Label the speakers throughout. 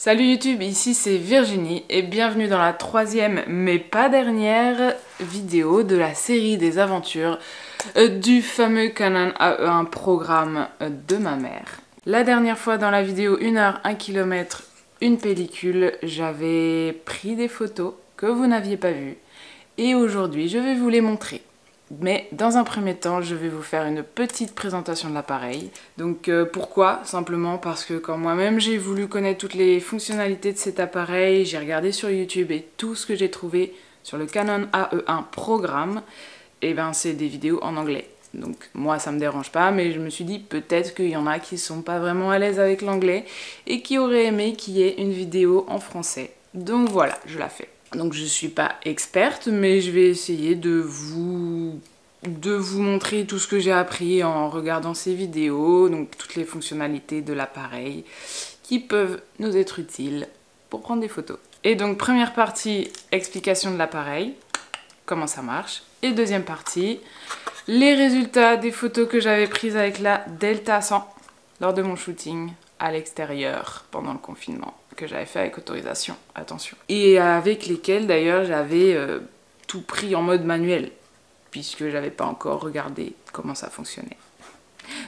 Speaker 1: Salut YouTube, ici c'est Virginie et bienvenue dans la troisième mais pas dernière vidéo de la série des aventures du fameux Canon AE1 programme de ma mère. La dernière fois dans la vidéo 1 heure, 1 km, une pellicule, j'avais pris des photos que vous n'aviez pas vues et aujourd'hui je vais vous les montrer. Mais dans un premier temps, je vais vous faire une petite présentation de l'appareil. Donc pourquoi? Simplement parce que quand moi-même j'ai voulu connaître toutes les fonctionnalités de cet appareil, j'ai regardé sur YouTube et tout ce que j'ai trouvé sur le Canon AE1 programme, et ben c'est des vidéos en anglais. Donc moi ça me dérange pas, mais je me suis dit peut-être qu'il y en a qui sont pas vraiment à l'aise avec l'anglais et qui auraient aimé qu'il y ait une vidéo en français. Donc voilà, je la fais. Donc je suis pas experte, mais je vais essayer de vous montrer tout ce que j'ai appris en regardant ces vidéos, donc toutes les fonctionnalités de l'appareil qui peuvent nous être utiles pour prendre des photos. Et donc première partie, explication de l'appareil, comment ça marche. Et deuxième partie, les résultats des photos que j'avais prises avec la Delta 100 lors de mon shooting à l'extérieur pendant le confinement, que j'avais fait avec autorisation, attention. Et avec lesquels d'ailleurs j'avais tout pris en mode manuel, puisque j'avais pas encore regardé comment ça fonctionnait.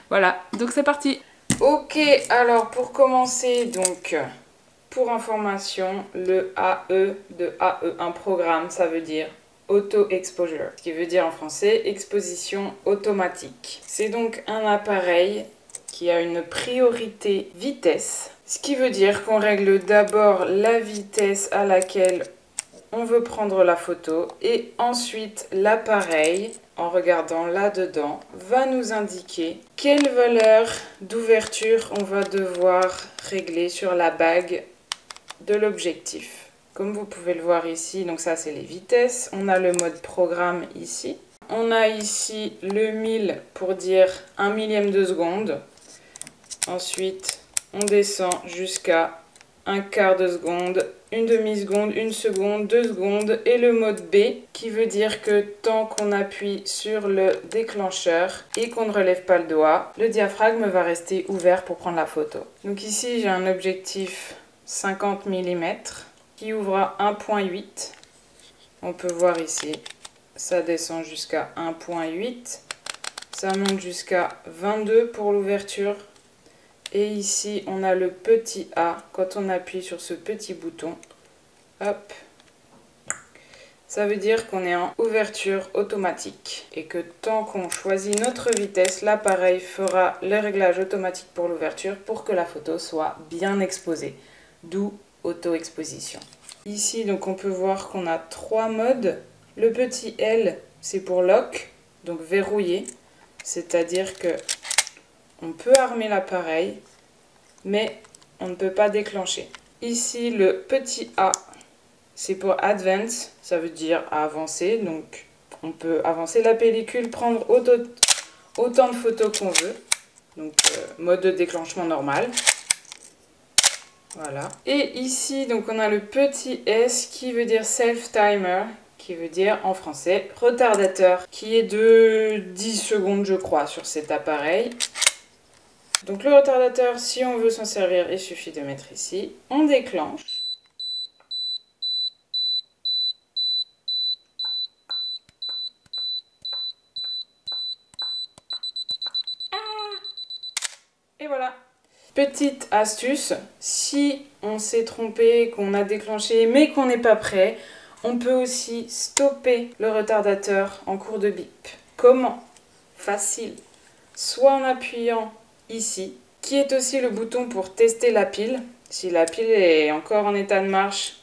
Speaker 1: Voilà, donc c'est parti. Ok, alors pour commencer, donc pour information, le AE de AE1 programme, ça veut dire Auto Exposure, ce qui veut dire en français exposition automatique. C'est donc un appareil qui a une priorité vitesse, ce qui veut dire qu'on règle d'abord la vitesse à laquelle on veut prendre la photo et ensuite l'appareil, en regardant là-dedans, va nous indiquer quelle valeur d'ouverture on va devoir régler sur la bague de l'objectif. Comme vous pouvez le voir ici, donc ça c'est les vitesses, on a le mode programme ici. On a ici le 1000 pour dire 1 millième de seconde. Ensuite, on descend jusqu'à 1/4 de seconde, 1 demi-seconde, 1 seconde, 2 secondes et le mode B qui veut dire que tant qu'on appuie sur le déclencheur et qu'on ne relève pas le doigt, le diaphragme va rester ouvert pour prendre la photo. Donc ici, j'ai un objectif 50 mm qui ouvre à 1.8. On peut voir ici, ça descend jusqu'à 1.8. Ça monte jusqu'à 22 pour l'ouverture. Et ici, on a le petit A. Quand on appuie sur ce petit bouton, hop, ça veut dire qu'on est en ouverture automatique. Et que tant qu'on choisit notre vitesse, l'appareil fera le réglage automatique pour l'ouverture pour que la photo soit bien exposée. D'où auto-exposition. Ici, donc, on peut voir qu'on a 3 modes. Le petit L, c'est pour lock, donc verrouiller. C'est-à-dire que on peut armer l'appareil, mais on ne peut pas déclencher. Ici, le petit A, c'est pour advance, ça veut dire avancer. Donc, on peut avancer la pellicule, prendre autant de photos qu'on veut. Donc, mode de déclenchement normal. Voilà. Et ici, donc, on a le petit S qui veut dire self-timer, qui veut dire en français retardateur, qui est de 10 secondes, je crois, sur cet appareil. Donc le retardateur, si on veut s'en servir, il suffit de mettre ici. On déclenche. Et voilà. Petite astuce, si on s'est trompé, qu'on a déclenché, mais qu'on n'est pas prêt, on peut aussi stopper le retardateur en cours de bip. Comment? Facile. Soit en appuyant ici, qui est aussi le bouton pour tester la pile. Si la pile est encore en état de marche,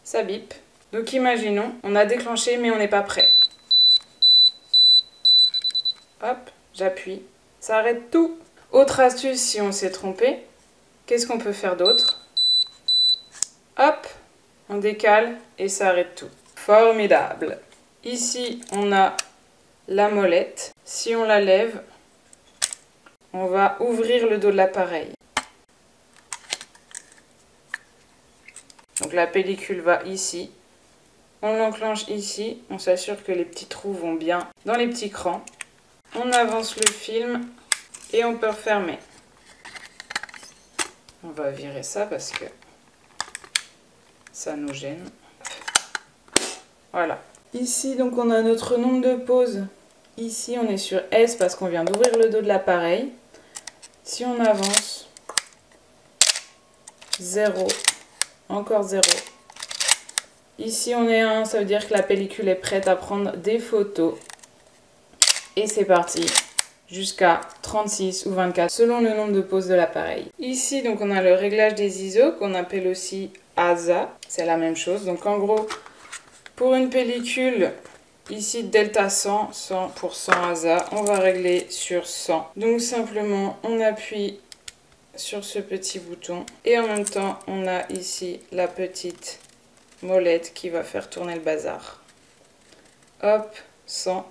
Speaker 1: ça bip. Donc imaginons, on a déclenché mais on n'est pas prêt. Hop, j'appuie, ça arrête tout. Autre astuce, si on s'est trompé, qu'est-ce qu'on peut faire d'autre? Hop, on décale et ça arrête tout. Formidable. Ici, on a la molette. Si on la lève, on va ouvrir le dos de l'appareil. Donc la pellicule va ici. On l'enclenche ici. On s'assure que les petits trous vont bien dans les petits crans. On avance le film et on peut refermer. On va virer ça parce que ça nous gêne. Voilà. Ici, donc, on a notre nombre de poses. Ici, on est sur S parce qu'on vient d'ouvrir le dos de l'appareil. Si on avance, 0, encore 0. Ici, on est 1, ça veut dire que la pellicule est prête à prendre des photos. Et c'est parti, jusqu'à 36 ou 24, selon le nombre de poses de l'appareil. Ici, donc, on a le réglage des ISO, qu'on appelle aussi ASA. C'est la même chose. Donc, en gros, pour une pellicule, ici, delta 100, 100% ASA, on va régler sur 100. Donc, simplement, on appuie sur ce petit bouton. Et en même temps, on a ici la petite molette qui va faire tourner le bazar. Hop, 100.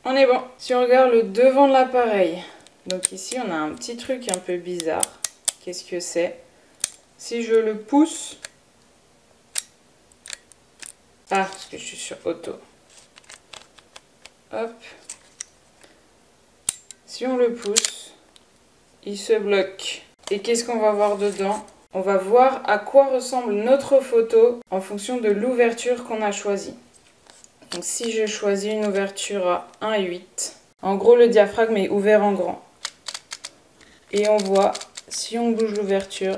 Speaker 1: On est bon. Si on regarde le devant de l'appareil, donc ici, on a un petit truc un peu bizarre. Qu'est-ce que c'est? Si je le pousse... Ah, parce que je suis sur auto. Hop. Si on le pousse, il se bloque. Et qu'est-ce qu'on va voir dedans? On va voir à quoi ressemble notre photo en fonction de l'ouverture qu'on a choisie. Donc si je choisis une ouverture à 1,8, en gros le diaphragme est ouvert en grand. Et on voit, si on bouge l'ouverture,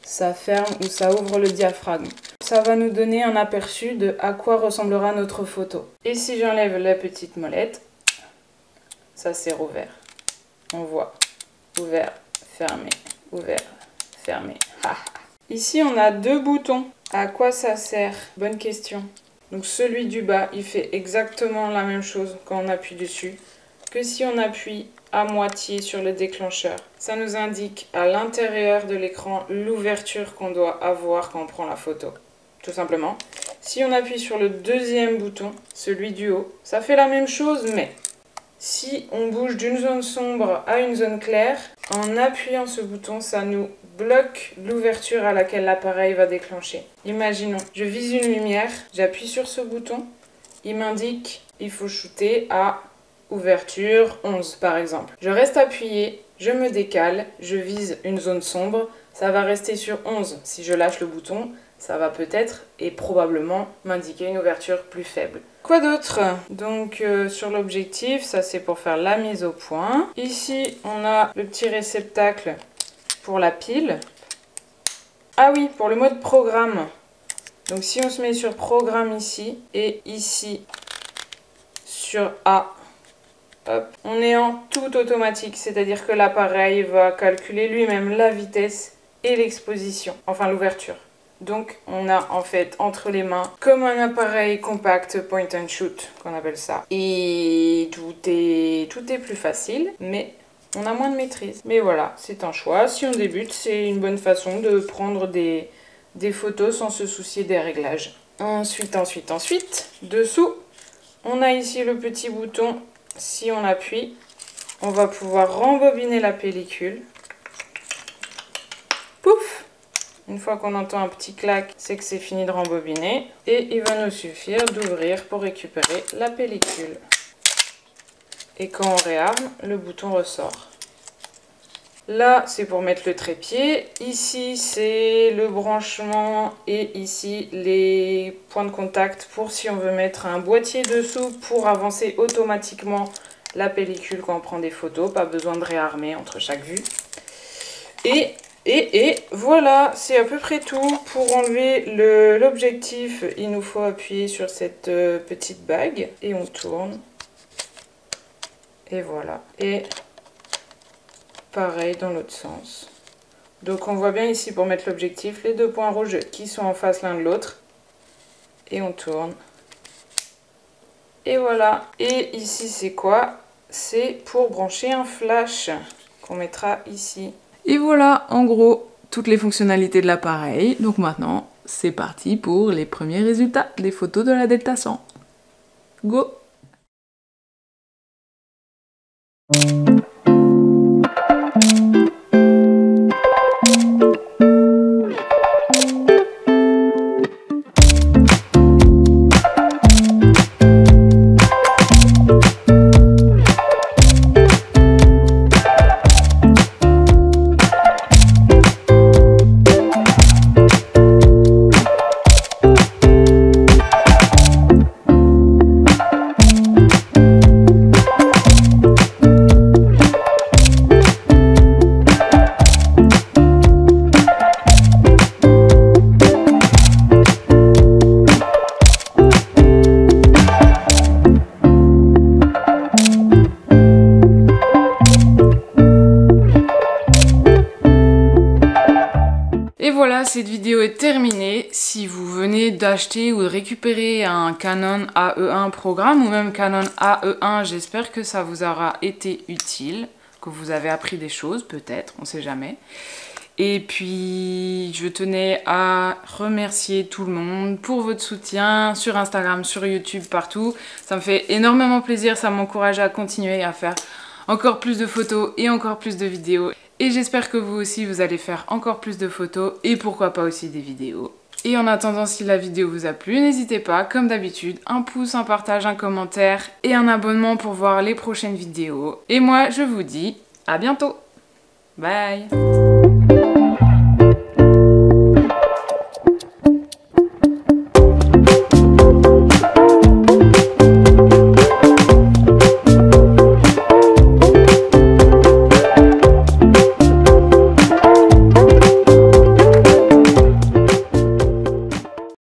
Speaker 1: ça ferme ou ça ouvre le diaphragme. Ça va nous donner un aperçu de à quoi ressemblera notre photo. Et si j'enlève la petite molette, ça s'est rouvert. On voit ouvert, fermé, ouvert, fermé. Ici on a deux boutons. À quoi ça sert? Bonne question. Donc celui du bas, il fait exactement la même chose quand on appuie dessus que si on appuie à moitié sur le déclencheur. Ça nous indique à l'intérieur de l'écran l'ouverture qu'on doit avoir quand on prend la photo. Tout simplement. Si on appuie sur le deuxième bouton, celui du haut, ça fait la même chose, mais si on bouge d'une zone sombre à une zone claire, en appuyant ce bouton, ça nous bloque l'ouverture à laquelle l'appareil va déclencher. Imaginons, je vise une lumière, j'appuie sur ce bouton, il m'indique il faut shooter à ouverture 11 par exemple. Je reste appuyé, je me décale, je vise une zone sombre, ça va rester sur 11. Si je lâche le bouton, ça va peut-être et probablement m'indiquer une ouverture plus faible. Quoi d'autre? Donc sur l'objectif, ça c'est pour faire la mise au point. Ici, on a le petit réceptacle pour la pile. Ah oui, pour le mode programme. Donc si on se met sur programme ici et ici sur A, hop, on est en tout automatique, c'est-à-dire que l'appareil va calculer lui-même la vitesse et l'exposition, enfin l'ouverture. Donc on a en fait entre les mains comme un appareil compact point and shoot qu'on appelle ça. Et tout est plus facile, mais on a moins de maîtrise. Mais voilà, c'est un choix. Si on débute, c'est une bonne façon de prendre des photos sans se soucier des réglages. Ensuite, dessous, on a ici le petit bouton. Si on appuie, on va pouvoir rembobiner la pellicule. Pouf! Une fois qu'on entend un petit clac, c'est que c'est fini de rembobiner. Et il va nous suffire d'ouvrir pour récupérer la pellicule. Et quand on réarme, le bouton ressort. Là, c'est pour mettre le trépied. Ici, c'est le branchement. Et ici, les points de contact pour si on veut mettre un boîtier dessous pour avancer automatiquement la pellicule quand on prend des photos. Pas besoin de réarmer entre chaque vue. Et voilà, c'est à peu près tout. Pour enlever l'objectif, il nous faut appuyer sur cette petite bague. Et on tourne. Et voilà. Et pareil dans l'autre sens. Donc on voit bien ici pour mettre l'objectif, les deux points rouges qui sont en face l'un de l'autre. Et on tourne. Et voilà. Et ici c'est quoi? C'est pour brancher un flash qu'on mettra ici. Et voilà en gros toutes les fonctionnalités de l'appareil. Donc maintenant c'est parti pour les premiers résultats des photos de la Delta 100. Go! Et voilà, cette vidéo est terminée. Si vous venez d'acheter ou de récupérer un Canon AE1 programme ou même Canon AE1, j'espère que ça vous aura été utile, que vous avez appris des choses, peut-être, on sait jamais. Et puis, je tenais à remercier tout le monde pour votre soutien sur Instagram, sur YouTube, partout. Ça me fait énormément plaisir, ça m'encourage à continuer à faire encore plus de photos et encore plus de vidéos. Et j'espère que vous aussi, vous allez faire encore plus de photos et pourquoi pas aussi des vidéos. Et en attendant, si la vidéo vous a plu, n'hésitez pas, comme d'habitude, un pouce, un partage, un commentaire et un abonnement pour voir les prochaines vidéos. Et moi, je vous dis à bientôt. Bye!